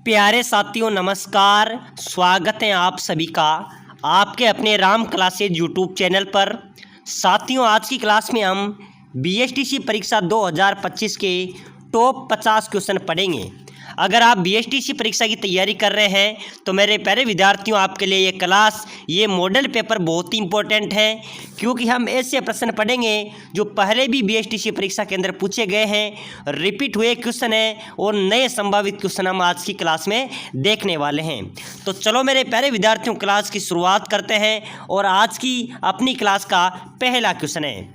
प्यारे साथियों नमस्कार। स्वागत है आप सभी का आपके अपने राम क्लासेज यूट्यूब चैनल पर। साथियों आज की क्लास में हम बीएसटीसी परीक्षा 2025 के टॉप 50 क्वेश्चन पढ़ेंगे। अगर आप बीएसटीसी परीक्षा की तैयारी कर रहे हैं तो मेरे प्यारे विद्यार्थियों आपके लिए ये मॉडल पेपर बहुत ही इंपॉर्टेंट है, क्योंकि हम ऐसे प्रश्न पढ़ेंगे जो पहले भी बीएसटीसी परीक्षा के अंदर पूछे गए हैं, रिपीट हुए क्वेश्चन हैं और नए संभावित क्वेश्चन हम आज की क्लास में देखने वाले हैं। तो चलो मेरे प्यारे विद्यार्थियों क्लास की शुरुआत करते हैं और आज की अपनी क्लास का पहला क्वेश्चन है,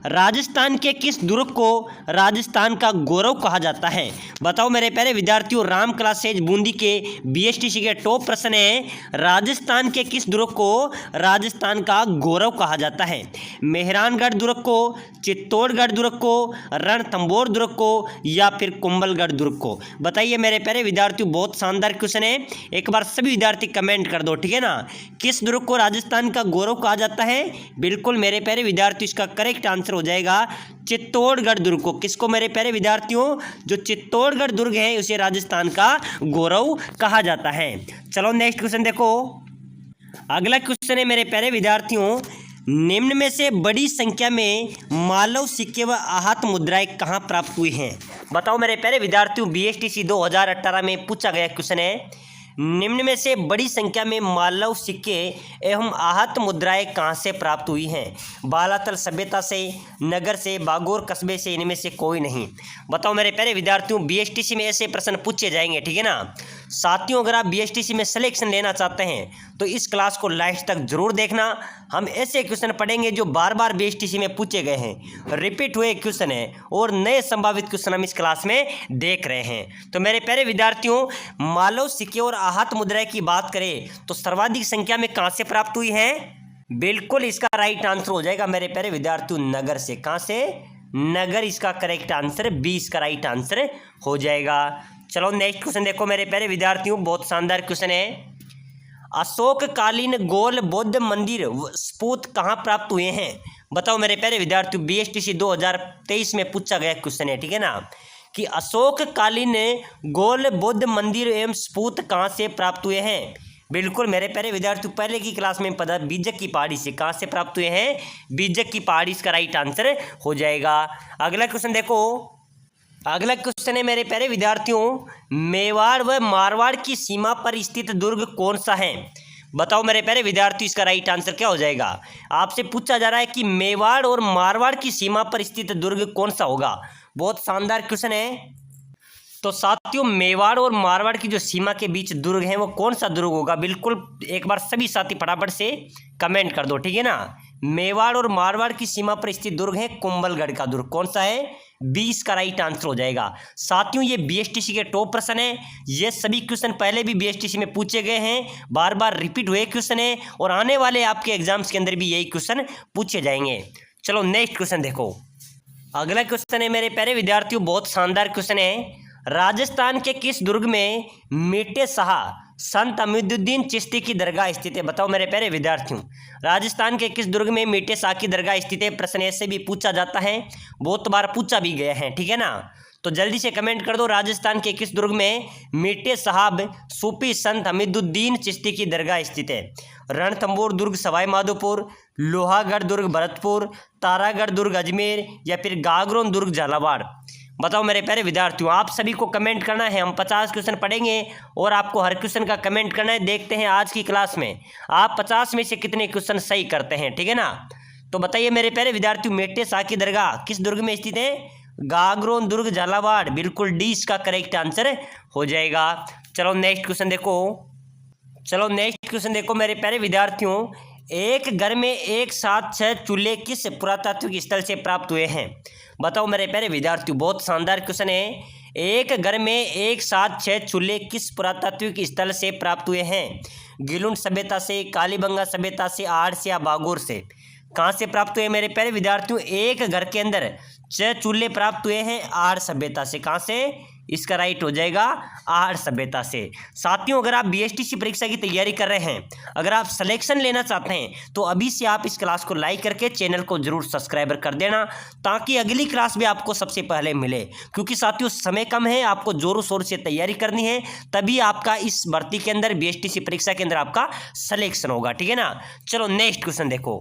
राजस्थान के किस दुर्ग को राजस्थान का गौरव कहा जाता है। बताओ मेरे प्यारे विद्यार्थियों, राम क्लासेज बूंदी के बीएसटीसी के टॉप प्रश्न है, राजस्थान के किस दुर्ग को राजस्थान का गौरव कहा जाता है। मेहरानगढ़ दुर्ग को, चित्तौड़गढ़ दुर्ग को, रणथंभौर दुर्ग को या फिर कुंभलगढ़ दुर्ग को। बताइए मेरे प्यारे विद्यार्थियों, बहुत शानदार क्वेश्चन है। एक बार सभी विद्यार्थी कमेंट कर दो, ठीक है ना। किस दुर्ग को राजस्थान का गौरव कहा जाता है? बिल्कुल मेरे प्यारे विद्यार्थियों, इसका करेक्ट आंसर हो जाएगा चित्तौड़गढ़ दुर्ग को। किसको मेरे प्यारे विद्यार्थियों? जो चित्तौड़गढ़ दुर्ग है उसे राजस्थान का गौरव कहा जाता है। चलो नेक्स्ट क्वेश्चन देखो। अगला क्वेश्चन है मेरे प्यारे विद्यार्थियों, निम्न में से बड़ी संख्या में मालव सिक्के व आहत मुद्राएं कहाँ प्राप्त हुई हैं। बताओ मेरे प्यारे विद्यार्थियों, बीएसटीसी 2018 में पूछा गया क्वेश्चन है, निम्न में से बड़ी संख्या में मालव सिक्के एवं आहत मुद्राएं कहाँ से प्राप्त हुई हैं। बालातल सभ्यता से, नगर से, बागोर कस्बे से, इनमें से कोई नहीं। बताओ मेरे प्यारे विद्यार्थियों, बीएसटीसी में ऐसे प्रश्न पूछे जाएंगे, ठीक है ना। साथियों अगर आप बीएसटीसी में सिलेक्शन लेना चाहते हैं तो इस क्लास को लास्ट तक जरूर देखना। हम ऐसे क्वेश्चन पढ़ेंगे जो बार बार बीएसटीसी में पूछे गए हैं, रिपीट हुए क्वेश्चन हैं और नए संभावित क्वेश्चन हम इस क्लास में देख रहे हैं। तो मेरे प्यारे विद्यार्थियों, मालव सिक्के और आहत मुद्राएं की बात करें तो सर्वाधिक संख्या में कहां से प्राप्त हुई है? बिल्कुल इसका राइट आंसर हो जाएगा मेरे प्यारे विद्यार्थियों, नगर से। कहां से? नगर इसका करेक्ट आंसर, 20 का राइट आंसर हो जाएगा। चलो नेक्स्ट क्वेश्चन देखो मेरे प्यारे विद्यार्थियों, बहुत शानदार क्वेश्चन है। अशोककालीन गौल बौद्ध मंदिर स्फूत कहाँ प्राप्त हुए हैं। बताओ मेरे प्यारे विद्यार्थियों, बीएसटीसी 2023 में पूछा गया क्वेश्चन है, ठीक है ना, कि अशोककालीन गौल बौद्ध मंदिर एवं स्फूत कहाँ से प्राप्त हुए हैं। बिल्कुल मेरे प्यारे विद्यार्थियों, पहले की क्लास में पता बीजक की पहाड़ी से। कहाँ से प्राप्त हुए हैं? बीजक की पहाड़ी इसका राइट आंसर हो जाएगा। अगला क्वेश्चन देखो। अगला क्वेश्चन है मेरे प्यारे विद्यार्थियों, मेवाड़ व मारवाड़ की सीमा पर स्थित दुर्ग कौन सा है। बताओ मेरे प्यारे विद्यार्थियों, इसका राइट आंसर क्या हो जाएगा। आपसे पूछा जा रहा है कि मेवाड़ और मारवाड़ की सीमा पर स्थित दुर्ग कौन सा होगा। बहुत शानदार क्वेश्चन है। तो साथियों, मेवाड़ और मारवाड़ की जो सीमा के बीच दुर्ग है वो कौन सा दुर्ग होगा? बिल्कुल एक बार सभी साथी फटाफट से कमेंट कर दो, ठीक है ना। मेवाड़ और मारवाड़ की सीमा पर स्थित दुर्ग है कुंभलगढ़ का दुर्ग। कौन सा है? 20 का राइट आंसर हो जाएगा। साथियों ये बीएसटीसी के टॉप प्रश्न है। ये सभी क्वेश्चन पहले भी बीएसटीसी में पूछे गए हैं, बार बार रिपीट हुए क्वेश्चन है और आने वाले आपके एग्जाम्स के अंदर भी यही क्वेश्चन पूछे जाएंगे। चलो नेक्स्ट क्वेश्चन देखो। अगला क्वेश्चन है मेरे प्यारे विद्यार्थियों, बहुत शानदार क्वेश्चन है। राजस्थान के किस दुर्ग में मीठे शाह संत अमीरुद्दीन चिश्ती की दरगाह स्थित है। बताओ मेरे प्यारे विद्यार्थियों, राजस्थान के किस दुर्ग में मीठे शाह की दरगाह स्थित है। प्रश्न ऐसे भी पूछा जाता है, बहुत बार पूछा भी गया है, ठीक है ना। तो जल्दी से कमेंट कर दो, राजस्थान के किस दुर्ग में मीठे साहब सूफी संत हमीदुद्दीन चिश्ती की दरगाह स्थित है। रणथंभौर दुर्ग सवाई माधोपुर, लोहागढ़ दुर्ग भरतपुर, तारागढ़ दुर्ग अजमेर या फिर गागरोन दुर्ग झालावाड़। बताओ मेरे प्यारे विद्यार्थियों, आप सभी को कमेंट करना है। हम 50 क्वेश्चन पढ़ेंगे और आपको हर क्वेश्चन का कमेंट करना है। देखते हैं आज की क्लास में आप 50 में से कितने क्वेश्चन सही करते हैं, ठीक है ना। तो बताइए मेरे प्यारे विद्यार्थियों, मेठे शाह की दरगाह किस दुर्ग में स्थित है? गागरोन दुर्ग झालावाड़। बिल्कुल 20 का करेक्ट आंसर हो जाएगा। चलो नेक्स्ट क्वेश्चन देखो मेरे प्यारे विद्यार्थियों, एक घर में एक साथ 6 चूल्हे किस पुरातात्विक स्थल से प्राप्त हुए हैं। बताओ मेरे प्यारे विद्यार्थियों, बहुत शानदार क्वेश्चन है। एक घर में एक साथ 6 चूल्हे किस पुरातात्विक स्थल से प्राप्त हुए हैं। गिलुंड सभ्यता से, कालीबंगा सभ्यता से, आड़ से या बागोर से। कहाँ से प्राप्त हुए मेरे प्यारे विद्यार्थियों? एक घर के अंदर 6 चूल्हे प्राप्त हुए हैं आड़ सभ्यता से। कहाँ से? इसका राइट हो जाएगा आहड़ सभ्यता से। साथियों, अगर आप बीएसटीसी परीक्षा की तैयारी कर रहे हैं, अगर आप सिलेक्शन लेना चाहते हैं, तो अभी से आप इस क्लास को लाइक करके चैनल को जरूर सब्सक्राइबर कर देना, ताकि अगली क्लास भी आपको सबसे पहले मिले। क्योंकि साथियों समय कम है, आपको जोरों शोर से तैयारी करनी है, तभी आपका इस भर्ती के अंदर, बीएसटीसी परीक्षा के अंदर आपका सिलेक्शन होगा। ठीक है ना। चलो नेक्स्ट क्वेश्चन देखो।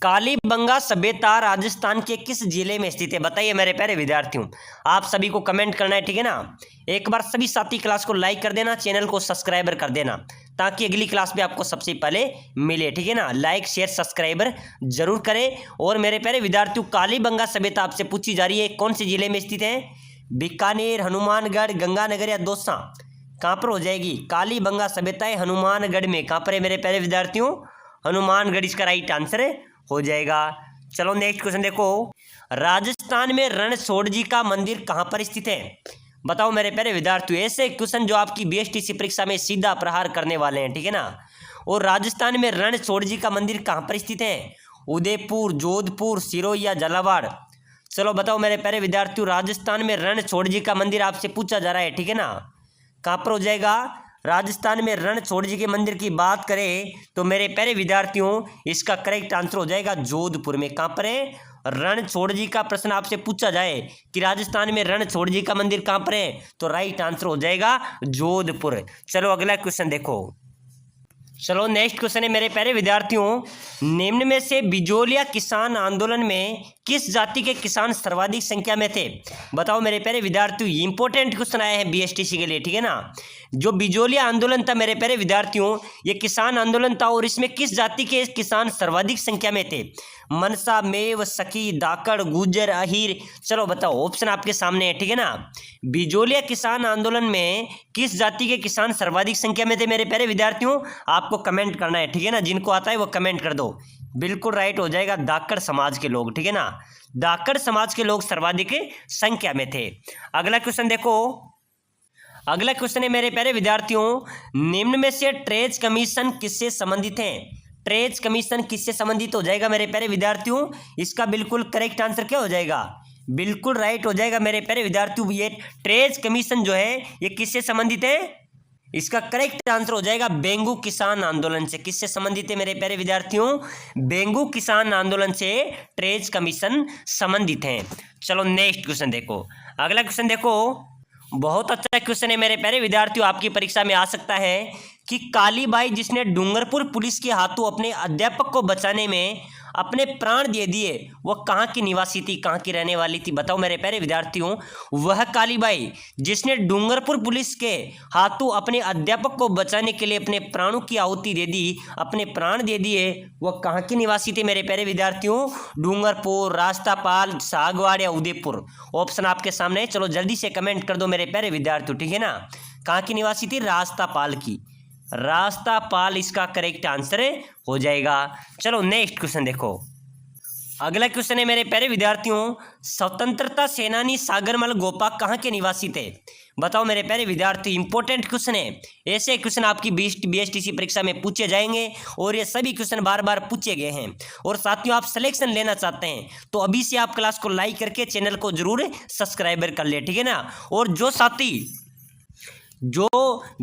कालीबंगा सभ्यता राजस्थान के किस जिले में स्थित है? बताइए मेरे प्यारे विद्यार्थियों, आप सभी को कमेंट करना है। ठीक है ना। एक बार सभी साथी क्लास को लाइक कर देना, चैनल को सब्सक्राइबर कर देना, ताकि अगली क्लास भी आपको सबसे पहले मिले। ठीक है ना। लाइक शेयर सब्सक्राइबर जरूर करें। और मेरे प्यारे विद्यार्थियों, कालीबंगा सभ्यता आपसे पूछी जा रही है, कौन से जिले में स्थित है? बीकानेर, हनुमानगढ़, गंगानगर या दौसा? कहाँ पर हो जाएगी? कालीबंगा सभ्यता है हनुमानगढ़ में। कहाँ पर है मेरे प्यारे विद्यार्थियों? हनुमानगढ़ इसका राइट आंसर हो जाएगा। चलो नेक्स्ट क्वेश्चन देखो। राजस्थान में रणछोड़ जी का मंदिर कहां पर स्थित है? बताओ मेरे प्यारे विद्यार्थियों, ऐसे क्वेश्चन जो आपकी बीएसटीसी परीक्षा में सीधा प्रहार करने वाले हैं। ठीक है ना। और राजस्थान में रणछोड़ जी का मंदिर कहां पर स्थित है? उदयपुर, जोधपुर, सिरोही या झालावाड़? चलो बताओ मेरे प्यारे विद्यार्थियों, राजस्थान में रणछोड़ जी का मंदिर आपसे पूछा जा रहा है। ठीक है ना। कहां पर हो जाएगा? राजस्थान में रणछोड़ जी के मंदिर की बात करें तो मेरे प्यारे विद्यार्थियों, इसका करेक्ट आंसर हो जाएगा जोधपुर में। कहां पर है? रणछोड़ जी का प्रश्न आपसे पूछा जाए कि राजस्थान में रणछोड़ जी का मंदिर कहां पर है, तो राइट आंसर हो जाएगा जोधपुर। चलो अगला क्वेश्चन देखो। चलो नेक्स्ट क्वेश्चन है मेरे प्यारे विद्यार्थियों, निम्न में से बिजोलिया किसान आंदोलन में किस जाति के किसान सर्वाधिक संख्या में थे? बताओ मेरे प्यारे विद्यार्थियों, इंपॉर्टेंट क्वेश्चन आए हैं बीएसटीसी के लिए। ठीक है ना। जो बिजोलिया आंदोलन था मेरे प्यारे विद्यार्थियों, ये किसान आंदोलन था, और इसमें किस जाति के किसान सर्वाधिक संख्या में थे? मनसा, मेव, सखी, दाकड़, गुर्जर, अहीर? चलो बताओ, ऑप्शन आपके सामने है। ठीक है ना। बिजोलिया किसान आंदोलन में किस जाति के किसान सर्वाधिक संख्या में थे मेरे प्यारे विद्यार्थियों? आपको कमेंट करना है। ठीक है ना। जिनको आता है वो कमेंट कर दो। बिल्कुल राइट हो जाएगा दाकड़ समाज के लोग। ठीक है ना। दाकड़ समाज के लोग सर्वाधिक संख्या में थे। अगला क्वेश्चन देखो। अगला क्वेश्चन है मेरे प्यारे विद्यार्थियों, निम्न में से ट्रेज कमीशन किससे संबंधित है? ट्रेज कमीशन किससे संबंधित हो जाएगा मेरे प्यारे विद्यार्थियों? इसका बिल्कुल करेक्ट आंसर क्या हो जाएगा? बिल्कुल राइट हो जाएगा मेरे प्यारे विद्यार्थियों। ये ट्रेज कमीशन जो है ये किससे संबंधित है? इसका करेक्ट आंसर हो जाएगा बेंगू किसान आंदोलन से। किससे संबंधित है मेरे प्यारे विद्यार्थियों? बेंगू किसान आंदोलन से ट्रेज कमीशन संबंधित है। चलो नेक्स्ट क्वेश्चन देखो। अगला क्वेश्चन देखो, बहुत अच्छा क्वेश्चन है मेरे प्यारे विद्यार्थियों, आपकी परीक्षा में आ सकता है कि कालीबाई जिसने डूंगरपुर पुलिस के हाथों अपने अध्यापक को बचाने में अपने प्राण दे दिए, वह कहाँ की निवासी थी, कहाँ की रहने वाली थी? बताओ मेरे प्यारे विद्यार्थियों, वह कालीबाई जिसने डूंगरपुर पुलिस के हाथों अपने अध्यापक को बचाने के लिए अपने प्राणों की आहुति दे दी, अपने प्राण दे दिए, वह कहाँ की निवासी थे मेरे प्यारे विद्यार्थियों? डूंगरपुर, रास्तापाल, सागवाड़ या उदयपुर? ऑप्शन आपके सामने है। चलो जल्दी से कमेंट कर दो मेरे प्यारे विद्यार्थियों। ठीक है ना। कहाँ की निवासी थी? रास्तापाल की। रास्तापाल इसका करेक्ट आंसर हो जाएगा। चलो नेक्स्ट क्वेश्चन देखो। अगला क्वेश्चन है मेरे प्यारे विद्यार्थियों, स्वतंत्रता सेनानी सागरमल गोपाक कहाँ के निवासी थे? बताओ मेरे प्यारे विद्यार्थी, इंपॉर्टेंट क्वेश्चन है। ऐसे क्वेश्चन आपकी बीएसटीसी परीक्षा में पूछे जाएंगे, और ये सभी क्वेश्चन बार बार पूछे गए हैं। और साथियों, आप सिलेक्शन लेना चाहते हैं तो अभी से आप क्लास को लाइक करके चैनल को जरूर सब्सक्राइबर कर ले। ठीक है ना। और जो साथी जो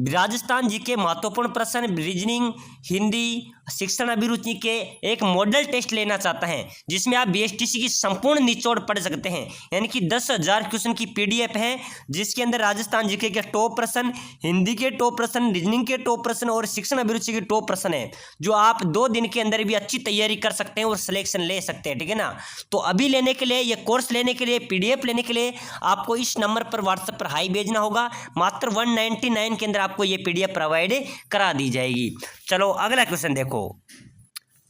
राजस्थान जी के महत्वपूर्ण प्रश्न, रीजनिंग, हिंदी, शिक्षण अभिरुचि के एक मॉडल टेस्ट लेना चाहता है, जिसमें आप बीएसटीसी की संपूर्ण निचोड़ पढ़ सकते हैं, यानी कि 10,000 क्वेश्चन की पीडीएफ है, जिसके अंदर राजस्थान जीके के टॉप प्रश्न, हिंदी के टॉप प्रश्न, रीजनिंग के टॉप प्रश्न और शिक्षण अभिरुचि के टॉप प्रश्न है, जो आप 2 दिन के अंदर भी अच्छी तैयारी कर सकते हैं और सिलेक्शन ले सकते हैं। ठीक है ना। तो अभी लेने के लिए, ये कोर्स लेने के लिए, पीडीएफ लेने के लिए आपको इस नंबर पर व्हाट्सएप पर हाई भेजना होगा। मात्र 199 के अंदर आपको ये पीडीएफ प्रोवाइड करा दी जाएगी। चलो अगला क्वेश्चन देखो।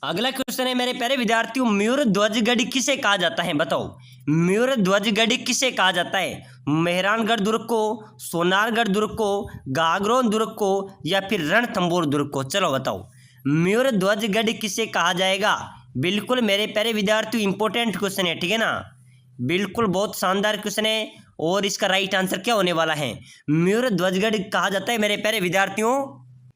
अगला क्वेश्चन है मेरे प्यारे विद्यार्थियों, मयूर ध्वज गढ़ किसे कहा जाता है? बताओ, मयूर ध्वज गढ़ किसे कहा जाता है? मेहरानगढ़ दुर्ग को, सोनारगढ़ दुर्ग को, गागरोन दुर्ग को या फिर रणथंभौर दुर्ग को? चलो बताओ, मयूर ध्वज गढ़ किसे कहा जाएगा? बिल्कुल मेरे प्यारे विद्यार्थियों, इंपॉर्टेंट क्वेश्चन है। ठीक है ना। बिल्कुल बहुत शानदार क्वेश्चन है, और इसका राइट आंसर क्या होने वाला है? मयूर ध्वज गढ़ कहा जाता है मेरे प्यारे विद्यार्थियों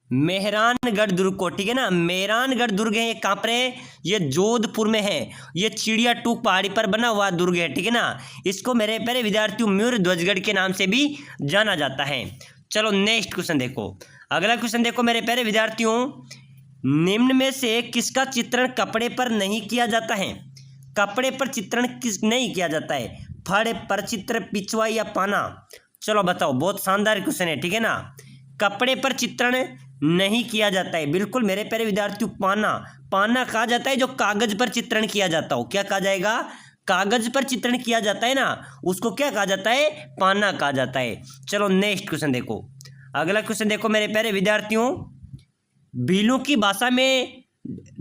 मेहरानगढ़ दुर्ग को, ठीक है ना। मेहरानगढ़ दुर्ग है, ये कहाँ पर है, ये जोधपुर में है। ये चिड़िया टूक पहाड़ी पर बना हुआ दुर्ग है, ठीक है ना। इसको मेरे प्यारे विद्यार्थियों मयूर ध्वजगढ़ के नाम से भी जाना जाता है। चलो नेक्स्ट क्वेश्चन देखो। अगला क्वेश्चन देखो मेरे प्यारे विद्यार्थियों, निम्न में से किसका चित्रण कपड़े पर नहीं किया जाता है। कपड़े पर चित्रण किस नहीं किया जाता है, फड़, परचित्र, पिछवा या पाना। चलो बताओ, बहुत शानदार क्वेश्चन है, ठीक है ना। कपड़े पर चित्रण नहीं किया जाता है, बिल्कुल मेरे प्यारे विद्यार्थियों पाना। पाना कहा जाता है जो कागज पर चित्रण किया जाता हो, क्या कहा जाएगा, कागज पर चित्रण किया जाता है ना, उसको क्या कहा जाता है, पाना कहा जाता है। चलो नेक्स्ट क्वेश्चन देखो। अगला क्वेश्चन देखो मेरे प्यारे विद्यार्थियों, भीलों की भाषा में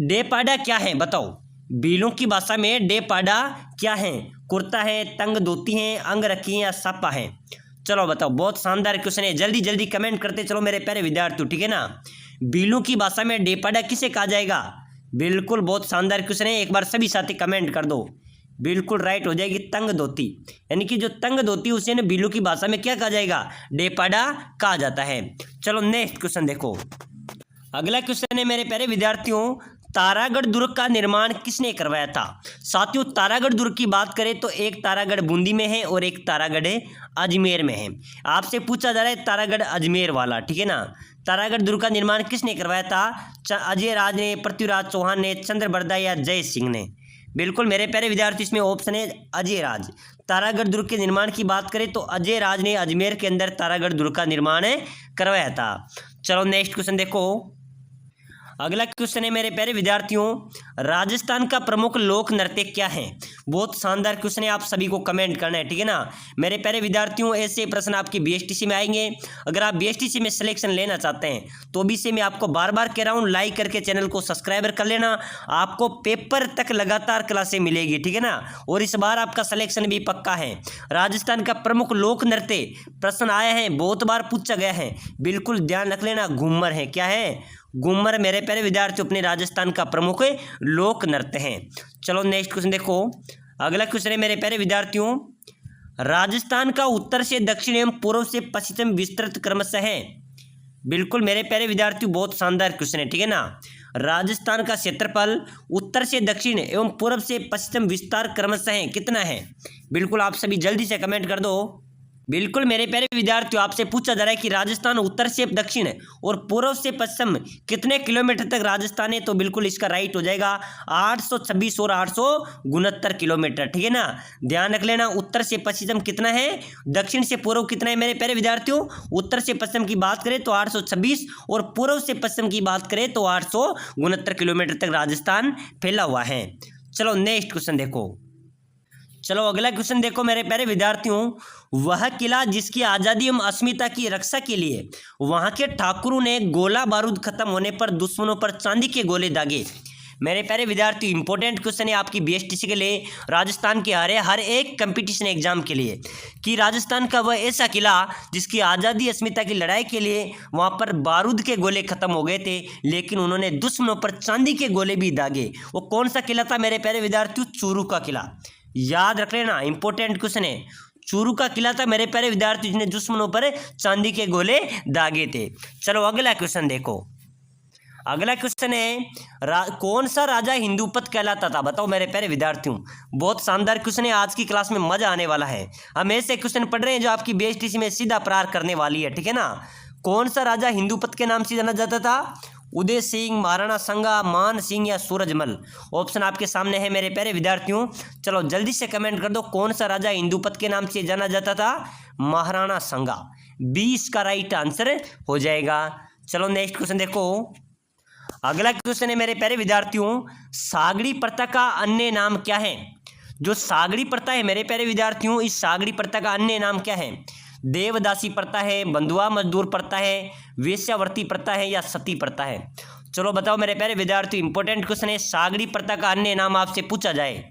डेपाडा क्या है, बताओ। भीलों की भाषा में डेपाडा क्या है, कुर्ता है, तंग धोती है, अंग रखी है या सापा है। चलो बताओ, बहुत शानदार क्वेश्चन है, जल्दी जल्दी कमेंट करते चलो मेरे प्यारे विद्यार्थियों, ठीक है ना। भीलों की भाषा में डेपाडा किसे कहा जाएगा, बिल्कुल बहुत शानदार क्वेश्चन है, एक बार सभी साथी कमेंट कर दो। बिल्कुल राइट हो जाएगी तंग धोती, यानी कि जो तंग धोती उसे ना भीलों की भाषा में क्या कहा जाएगा, डेपाडा कहा जाता है। चलो नेक्स्ट क्वेश्चन देखो। अगला क्वेश्चन है मेरे प्यारे विद्यार्थियों, तारागढ़ दुर्ग का निर्माण किसने करवाया था। साथियों तारागढ़ दुर्ग की बात करें तो एक तारागढ़ बूंदी में है और एक तारागढ़ अजमेर में है। आपसे पूछा जा रहा है तारागढ़ अजमेर वाला, ठीक है ना। तारागढ़ दुर्ग का निर्माण किसने करवाया था, अजय राज ने, पृथ्वीराज चौहान ने, चंद्रबरदा या जय सिंह ने। बिल्कुल मेरे प्यारे विद्यार्थी, इसमें ऑप्शन है अजय राज। तारागढ़ दुर्ग के निर्माण की बात करें तो अजय राज ने अजमेर के अंदर तारागढ़ दुर्ग का निर्माण करवाया था। चलो नेक्स्ट क्वेश्चन देखो। अगला क्वेश्चन है मेरे प्यारे विद्यार्थियों, राजस्थान का प्रमुख लोक नृत्य क्या है। बहुत शानदार क्वेश्चन है, आप सभी को कमेंट करना है, ठीक है ना। मेरे प्यारे विद्यार्थियों ऐसे प्रश्न आपकी बीएसटीसी में आएंगे। अगर आप बीएसटीसी में सिलेक्शन लेना चाहते हैं तो भी से मैं आपको बार बार कह रहा हूँ, लाइक करके चैनल को सब्सक्राइबर कर लेना। आपको पेपर तक लगातार क्लासें मिलेगी, ठीक है ना। और इस बार आपका सिलेक्शन भी पक्का है। राजस्थान का प्रमुख लोक नृत्य प्रश्न आया है, बहुत बार पूछा गया है, बिल्कुल ध्यान रख लेना, घूमर है। क्या है, घूमर मेरे प्यारे विद्यार्थियों अपने राजस्थान का प्रमुख लोक नृत्य है। चलो नेक्स्ट क्वेश्चन देखो। अगला क्वेश्चन है मेरे प्यारे विद्यार्थियों, राजस्थान का उत्तर से दक्षिण एवं पूर्व से पश्चिम विस्तृत क्रमशः है। बिल्कुल मेरे प्यारे विद्यार्थियों बहुत शानदार क्वेश्चन है, ठीक है ना। राजस्थान का क्षेत्रफल उत्तर से दक्षिण एवं पूर्व से पश्चिम विस्तार क्रमशः है कितना है। बिल्कुल आप सभी जल्दी से कमेंट कर दो। बिल्कुल मेरे प्यारे विद्यार्थियों, आपसे पूछा जा रहा है कि राजस्थान उत्तर से दक्षिण और पूर्व से पश्चिम कितने किलोमीटर तक राजस्थान है, तो बिल्कुल इसका राइट हो जाएगा 826 और 869 किलोमीटर, ठीक है ना। ध्यान रख लेना, उत्तर से पश्चिम कितना है, दक्षिण से पूर्व कितना है। मेरे प्यारे विद्यार्थियों उत्तर से पश्चिम की बात करें तो 826 और पूर्व से पश्चिम की बात करें तो 869 किलोमीटर तक राजस्थान फैला हुआ है। चलो नेक्स्ट क्वेश्चन देखो। चलो अगला क्वेश्चन देखो मेरे प्यारे विद्यार्थियों, वह किला जिसकी आज़ादी एवं अस्मिता की रक्षा के लिए वहां के ठाकुरों ने गोला बारूद खत्म होने पर दुश्मनों पर चांदी के गोले दागे। मेरे प्यारे विद्यार्थी इंपॉर्टेंट क्वेश्चन है आपकी बीएसटीसी के लिए, राजस्थान के हर एक कंपटीशन एग्जाम के लिए, कि राजस्थान का वह ऐसा किला जिसकी आज़ादी अस्मिता की लड़ाई के लिए वहाँ पर बारूद के गोले खत्म हो गए थे, लेकिन उन्होंने दुश्मनों पर चांदी के गोले भी दागे। वो कौन सा किला था मेरे प्यारे विद्यार्थियों, चूरू का किला। याद रख लेना, इंपॉर्टेंट क्वेश्चन है। चूरू का किला था मेरे प्यारे विद्यार्थी जिसने दुश्मनों पर चांदी के गोले दागे थे। चलो अगला क्वेश्चन देखो। अगला क्वेश्चन है, कौन सा राजा हिंदूपत कहलाता था, बताओ मेरे प्यारे विद्यार्थियों। बहुत शानदार क्वेश्चन है, आज की क्लास में मजा आने वाला है। हम ऐसे क्वेश्चन पढ़ रहे हैं जो आपकी बीएसटीसी में सीधा प्रहार करने वाली है, ठीक है ना। कौन सा राजा हिंदूपत के नाम से जाना जाता था, उदय सिंह, महाराणा संगा, मान सिंह या सूरजमल। ऑप्शन आपके सामने है मेरे प्यारे विद्यार्थियों। चलो जल्दी से कमेंट कर दो, कौन सा राजा हिंदूपत के नाम से जाना जाता था, महाराणा संगा। 20 का राइट आंसर हो जाएगा। चलो नेक्स्ट क्वेश्चन देखो। अगला क्वेश्चन है मेरे प्यारे विद्यार्थियों, सागड़ी प्रथा का अन्य नाम क्या है। जो सागड़ी प्रथा है मेरे प्यारे विद्यार्थियों, इस सागड़ी प्रथा का अन्य नाम क्या है। देवदासी प्रथा है, बंधुआ मजदूर प्रथा है, वेश्यावर्ती प्रथा है या सती प्रथा है। चलो बताओ मेरे प्यारे विद्यार्थी, इंपॉर्टेंट क्वेश्चन है। सागड़ी प्रथा का अन्य नाम आपसे पूछा जाए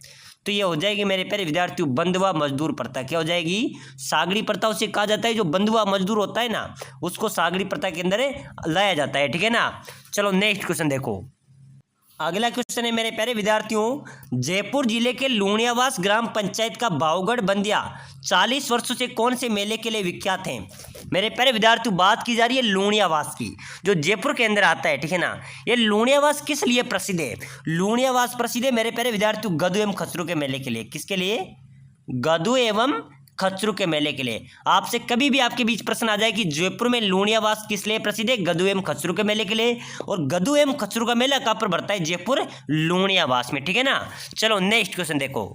तो ये हो जाएगी मेरे प्यारे विद्यार्थियों बंधुआ मजदूर प्रथा। क्या हो जाएगी, सागड़ी प्रथा उसे कहा जाता है जो बंधुआ मजदूर होता है ना, उसको सागड़ी प्रथा के अंदर लाया जाता है, ठीक है ना। चलो नेक्स्ट क्वेश्चन देखो। अगला क्वेश्चन है मेरे प्यारे विद्यार्थियों, जयपुर जिले के लूणियावास ग्राम पंचायत का भावगढ़ बंदिया 40 वर्षों से कौन से मेले के लिए विख्यात है। मेरे प्यारे विद्यार्थियों, बात की जा रही है लूणियावास की, जो जयपुर के अंदर आता है, ठीक है ना। ये लूणियावास किस लिए प्रसिद्ध है? लूणियावास प्रसिद्ध है मेरे प्यारे विद्यार्थियों गदु एवं खसरू के मेले के लिए। किसके लिए? गदु एवं खच्चरू के मेले के लिए। आपसे कभी भी आपके बीच प्रश्न आ जाए कि जयपुर में लूणियावास किस लिए प्रसिद्ध है? गदु एवं खच्चरू के मेले के लिए। और गदु एवं खच्चरू का मेला कहाँ पर बढ़ता है? जयपुर लूणियावास में, ठीक है ना। चलो नेक्स्ट क्वेश्चन देखो।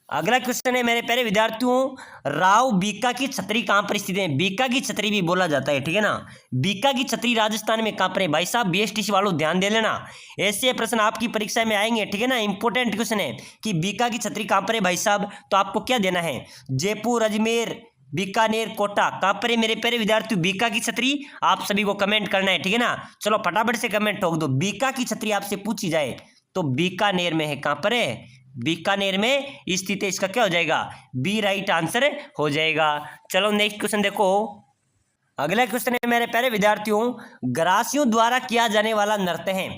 अगला क्वेश्चन है मेरे प्यारे विद्यार्थियों, राव बीका की छतरी कहाँ पर स्थित है? बीका की छतरी भी बोला जाता है, ठीक है ना। बीका की छतरी राजस्थान में कहाँ पर है? भाई साहब बीएसटीसी वालों ध्यान दे लेना, ऐसे प्रश्न आपकी परीक्षा में आएंगे, ठीक है ना। इंपॉर्टेंट क्वेश्चन है कि बीका की छतरी कहाँ पर है भाई साहब, तो आपको क्या देना है? जयपुर, अजमेर, बीकानेर, कोटा, कहाँ पर है मेरे प्यारे विद्यार्थियों बीका की छतरी? आप सभी को कमेंट करना है, ठीक है ना। चलो फटाफट से कमेंट ठोक दो। बीका की छतरी आपसे पूछी जाए तो बीकानेर में है। कहाँ पर है? बीकानेर में स्थित है। इसका क्या हो जाएगा? बी राइट आंसर हो जाएगा। चलो नेक्स्ट क्वेश्चन देखो। अगला क्वेश्चन है मेरे प्यारे विद्यार्थियों, ग्रासियों द्वारा किया जाने वाला नृत्य है।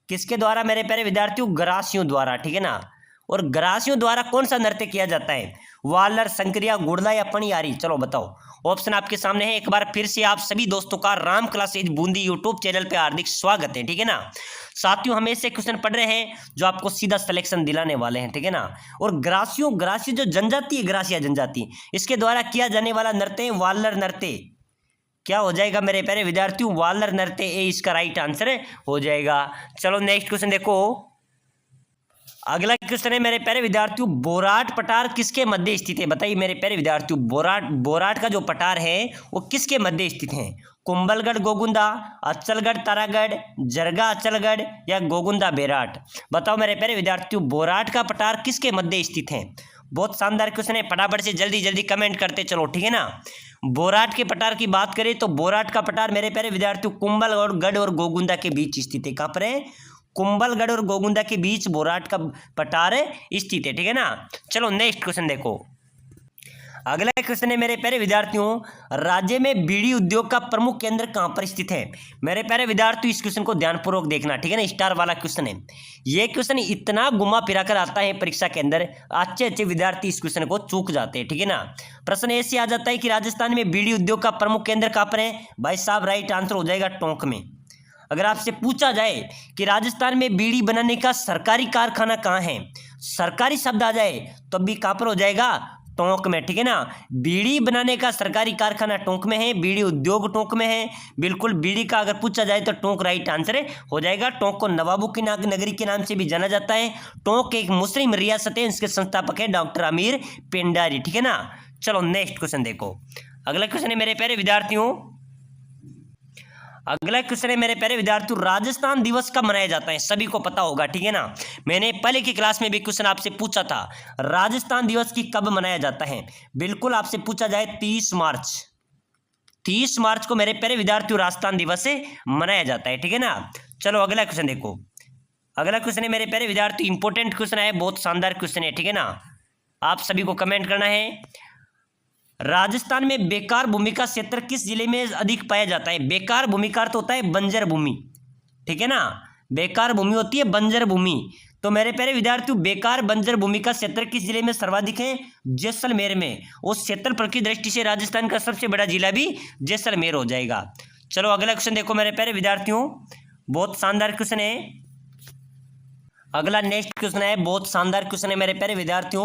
किसके द्वारा मेरे प्यारे विद्यार्थियों? ग्रासियों द्वारा, ठीक है ना। और ग्रासियों द्वारा कौन सा नृत्य किया जाता है? वालर, संक्रिया, गुड़ला या पणियारी? चलो बताओ, ऑप्शन आपके सामने है। एक बार फिर से आप सभी दोस्तों का Ram classes Bundi YouTube channel पे हार्दिक स्वागत है, ठीक है ना। साथियों हम ऐसे क्वेश्चन पढ़ रहे हैं जो आपको सीधा सिलेक्शन दिलाने वाले हैं, ठीक है ना। और ग्रासी जो जनजाति है, ग्रासिया जनजाति, इसके द्वारा किया जाने वाला नृत्य है वालर नृत्य। क्या हो जाएगा मेरे प्यारे विद्यार्थियों? वालर नृत्य, ए इसका राइट आंसर हो जाएगा। चलो नेक्स्ट क्वेश्चन देखो। अगला क्वेश्चन है मेरे प्यारे विद्यार्थियों, बोराट पठार किसके मध्य स्थित है? बताइए मेरे प्यारे विद्यार्थियों, बोराट का जो पठार है वो किसके मध्य स्थित है? कुंभलगढ़ गोगुंदा, अचलगढ़ तारागढ़, जरगा अचलगढ़ या गोगुंदा बेराट? बताओ मेरे प्यारे विद्यार्थियों, बोराट का पठार किसके मध्य स्थित है? बहुत शानदार क्वेश्चन है, फटाफट से जल्दी जल्दी कमेंट करते चलो, ठीक है ना। बोराट के पठार की बात करें तो बोराट का पठार मेरे प्यारे विद्यार्थियों कुंभलगढ़ और गोगुंदा के बीच स्थित है। कहाँ पर है? कुंभलगढ़ और गोगुंदा के बीच बोराट का पठार स्थित है, ठीक है ना। चलो नेक्स्ट क्वेश्चन देखो। अगला क्वेश्चन है मेरे प्यारे विद्यार्थियों, राज्य में बीड़ी उद्योग का प्रमुख केंद्र कहां पर स्थित है? मेरे प्यारे विद्यार्थियों इस क्वेश्चन को ध्यानपूर्वक देखना, ठीक है ना। स्टार वाला क्वेश्चन है ये। क्वेश्चन इतना घुमा फिरा कर आता है परीक्षा के अंदर, अच्छे अच्छे विद्यार्थी इस क्वेश्चन को चूक जाते हैं, ठीक है ना। प्रश्न ऐसे आ जाता है कि राजस्थान में बीड़ी उद्योग का प्रमुख केंद्र कहां पर है? भाई साहब राइट आंसर हो जाएगा टोंक में। अगर आपसे पूछा जाए कि राजस्थान में बीड़ी बनाने का सरकारी कारखाना कहाँ है, सरकारी शब्द आ जाए तो भी कहाँ पर हो जाएगा? टोंक में, ठीक है ना। बीड़ी बनाने का सरकारी कारखाना टोंक में है, बीड़ी उद्योग टोंक में है। बिल्कुल बीड़ी का अगर पूछा जाए तो टोंक राइट आंसर हो जाएगा। टोंक को नवाबों की नगरी के नाम से भी जाना जाता है। टोंक एक मुस्लिम रियासत है, इसके संस्थापक है डॉक्टर अमीर पेंडारी, ठीक है ना। चलो नेक्स्ट क्वेश्चन देखो। अगला क्वेश्चन है मेरे प्यारे विद्यार्थियों, अगला क्वेश्चन है मेरे प्यारे विद्यार्थियों, राजस्थान दिवस कब मनाया जाता है? सभी को पता होगा, ठीक है ना। मैंने पहले की क्लास में भी क्वेश्चन आपसे पूछा था, राजस्थान दिवस की कब मनाया जाता है? बिल्कुल आपसे पूछा जाए 30 मार्च, 30 मार्च को मेरे प्यारे विद्यार्थियों राजस्थान दिवस से मनाया जाता है, ठीक है ना। चलो अगला क्वेश्चन देखो। अगला क्वेश्चन है मेरे प्यारे विद्यार्थियों, इंपॉर्टेंट क्वेश्चन है, बहुत शानदार क्वेश्चन है, ठीक है ना। आप सभी को कमेंट करना है। राजस्थान में बेकार भूमि का क्षेत्र किस जिले में अधिक पाया जाता है? बेकार भूमि का अर्थ होता है बंजर भूमि, ठीक है ना। बेकार भूमि होती है बंजर भूमि। तो मेरे प्यारे विद्यार्थियों बेकार बंजर भूमि का क्षेत्र किस जिले में सर्वाधिक है? जैसलमेर में। उस क्षेत्रफल की दृष्टि से राजस्थान का सबसे बड़ा जिला भी जैसलमेर हो जाएगा। चलो अगला क्वेश्चन देखो मेरे प्यारे विद्यार्थियों, बहुत शानदार क्वेश्चन है। अगला नेक्स्ट क्वेश्चन है, बहुत शानदार क्वेश्चन है मेरे प्यारे विद्यार्थियों,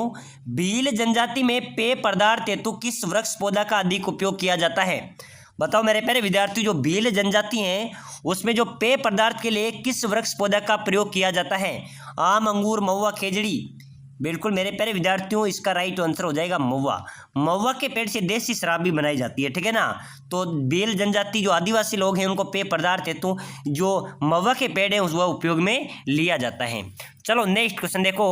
भील जनजाति में पेय पदार्थ हेतु किस वृक्ष पौधा का अधिक उपयोग किया जाता है? बताओ मेरे प्यारे विद्यार्थियों, जो भील जनजाति हैं उसमें जो पेय पदार्थ के लिए किस वृक्ष पौधा का प्रयोग किया जाता है? आम, अंगूर, महुआ, खेजड़ी? बिल्कुल मेरे प्यारे विद्यार्थियों इसका राइट आंसर हो जाएगा महुआ। महुआ के पेड़ से देसी शराब भी बनाई जाती है, ठीक है ना। तो भील जनजाति जो आदिवासी लोग हैं उनको पेय पदार्थ हेतु जो महुआ के पेड़ है वह उपयोग में लिया जाता है। चलो नेक्स्ट क्वेश्चन देखो।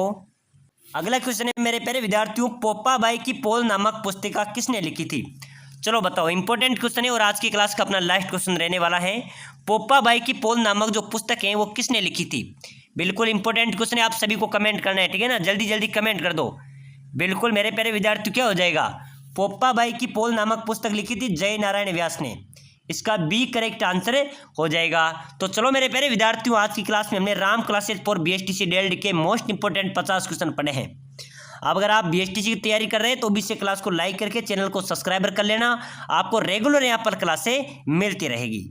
अगला क्वेश्चन है मेरे प्यारे विद्यार्थियों, पोपाबाई की पोल नामक पुस्तिका किसने लिखी थी? चलो बताओ, इंपॉर्टेंट क्वेश्चन है और आज की क्लास का अपना लास्ट क्वेश्चन रहने वाला है। पोपाबाई की पोल नामक जो पुस्तक है वो किसने लिखी थी? बिल्कुल इंपॉर्टेंट क्वेश्चन है, आप सभी को कमेंट करना है, ठीक है ना। जल्दी जल्दी कमेंट कर दो। बिल्कुल मेरे प्यारे विद्यार्थी क्या हो जाएगा? पोपाबाई की पोल नामक पुस्तक लिखी थी जय नारायण व्यास ने। इसका बी करेक्ट आंसर हो जाएगा। तो चलो मेरे प्यारे विद्यार्थियों, आज की क्लास में हमने राम क्लासेज फॉर BSTC डेल्ड के मोस्ट इंपोर्टेंट 50 क्वेश्चन पढ़े हैं। अब अगर आप BSTC की तैयारी कर रहे हैं तो भी से क्लास को लाइक करके चैनल को सब्सक्राइबर कर लेना, आपको रेगुलर यहाँ पर क्लासें मिलती रहेगी।